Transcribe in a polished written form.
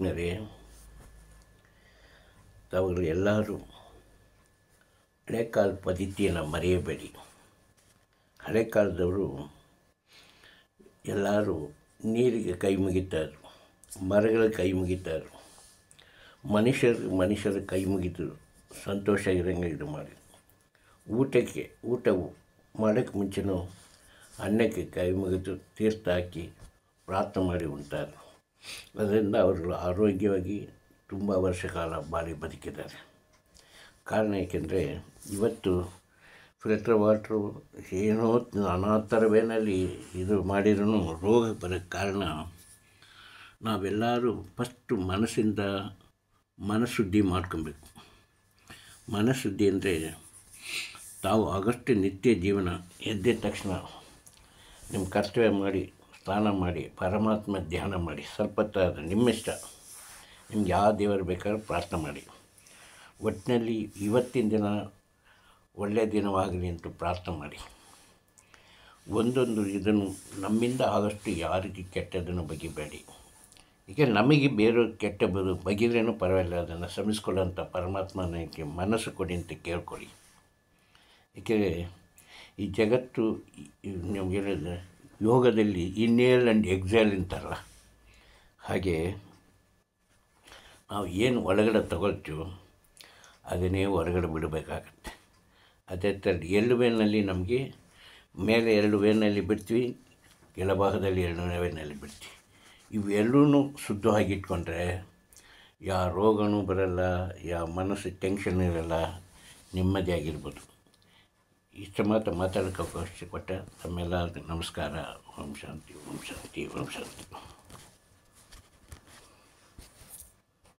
ಆತ್ಮೀಯರೇ, ತಾವುಗಳು ಎಲ್ಲರೂ ಹಳೆ ಕಾಲ ಪದ್ಧತಿಯನ್ನು ಮರೆಯಬೇಡಿ. ಹಳೆ ಕಾಲದವರು ಎಲ್ಲರೂ ನೀರಿಗೆ ಕೈ ಮುಗಿತಾರೆ, ಮರಗಳಿಗೆ ಕೈ ಮುಗಿತಾರೆ, ಮನುಷ್ಯರು ಕೈ ಮುಗಿದು ಸಂತೋಷ ಇರೋಂಗೆ ಇದು ಮಾಡಿ ಊಟ ಮಾಡೋಕ್ಕೆ ಮುಂಚೆನೂ ಅನ್ನಕ್ಕೆ ಕೈ ಮುಗಿದು ತೀರ್ಥ ಹಾಕಿ ಪ್ರಾರ್ಥನೆ ಮಾಡಿ ಉಣ್ತಾರೆ. ಅದರಿಂದ ಅವರು ಆರೋಗ್ಯವಾಗಿ ತುಂಬ ವರ್ಷ ಕಾಲ ಬಾಳಿ ಬದುಕಿದ್ದಾರೆ. ಕಾರಣ ಏಕೆಂದರೆ ಇವತ್ತು ಫಿಲ್ಟರ್ ವಾಟ್ರು ಏನೋ ನಾನಾ ಥರ ವೇನಲ್ಲಿ ಇದು ಮಾಡಿದ್ರೂ ರೋಗ ಬರೋಕ್ಕೆ ಕಾರಣ ನಾವೆಲ್ಲರೂ ಫಸ್ಟು ಮನಃಶುದ್ಧಿ ಮಾಡ್ಕೊಬೇಕು. ಮನಃಶುದ್ಧಿ ಅಂದರೆ ತಾವು ಆಗಷ್ಟು ನಿತ್ಯ ಜೀವನ ಎದ್ದ ತಕ್ಷಣ ನಿಮ್ಮ ಕರ್ತವ್ಯ ಮಾಡಿ, ಸ್ನಾನ ಮಾಡಿ, ಪರಮಾತ್ಮ ಧ್ಯಾನ ಮಾಡಿ, ಸ್ವಲ್ಪ ನಿಮ್ಮಿಷ್ಟ, ನಿಮ್ಗೆ ಯಾವ ದೇವರು ಬೇಕಾದ್ರೂ ಪ್ರಾರ್ಥನೆ ಮಾಡಿ. ಒಟ್ಟಿನಲ್ಲಿ ಇವತ್ತಿನ ದಿನ ಒಳ್ಳೆಯ ದಿನವಾಗಲಿ ಅಂತ ಪ್ರಾರ್ಥನೆ ಮಾಡಿ. ಒಂದೊಂದು ಇದನ್ನು ನಮ್ಮಿಂದ ಆದಷ್ಟು ಯಾರಿಗೆ ಕೆಟ್ಟದನ್ನು ಬಗೆಬೇಡಿ. ಈಗ ನಮಗೆ ಬೇರೆಯವ್ರು ಕೆಟ್ಟ ಬಗೆದ್ರೇನೂ ಪರವಾಗಿಲ್ಲ, ಅದನ್ನು ಶ್ರಮಿಸ್ಕೊಳ್ಳೋಂಥ ಪರಮಾತ್ಮನಿಗೆ ಮನಸ್ಸು ಕೊಡಿ ಅಂತ ಕೇಳ್ಕೊಳ್ಳಿ. ಏಕೆಂದರೆ ಈ ಜಗತ್ತು ನಿಮಗೆ ಹೇಳಿದ್ರೆ ಯೋಗದಲ್ಲಿ ಇನ್ಹೇಲ್ ಆ್ಯಂಡ್ ಎಕ್ಸೇಲ್ ಅಂತಾರಲ್ಲ, ಹಾಗೆ ನಾವು ಏನು ಒಳಗಡೆ ತಗೊಳ್ತೀವೋ ಅದನ್ನೇ ಹೊರಗಡೆ ಬಿಡಬೇಕಾಗತ್ತೆ. ಅದೇ ಥರ ಎರಡು ವೇನಲ್ಲಿ ನಮಗೆ ಮೇಲೆ 2 ವೇನಲ್ಲಿ ಬಿಡ್ತೀವಿ, ಕೆಳಭಾಗದಲ್ಲಿ 2 ವೇನಲ್ಲಿ ಬಿಡ್ತೀವಿ. ಇವೆಲ್ಲೂ ಶುದ್ಧವಾಗಿಟ್ಕೊಂಡ್ರೆ ಯಾವ ರೋಗನೂ ಬರೋಲ್ಲ, ಯಾವ ಮನಸ್ಸು ಟೆನ್ಷನ್ ಇರೋಲ್ಲ, ನೆಮ್ಮದಿಯಾಗಿರ್ಬೋದು. ಇಷ್ಟು ಮಾತಾಡೋಕ್ಕೆ ಅವಕಾಶ ಕೊಟ್ಟ ತಮ್ಮೆಲ್ಲ ನಮಸ್ಕಾರ. ಓಂ ಶಾಂತಿ, ಓಂ ಶಾಂತಿ, ಓಂ ಶಾಂತಿ.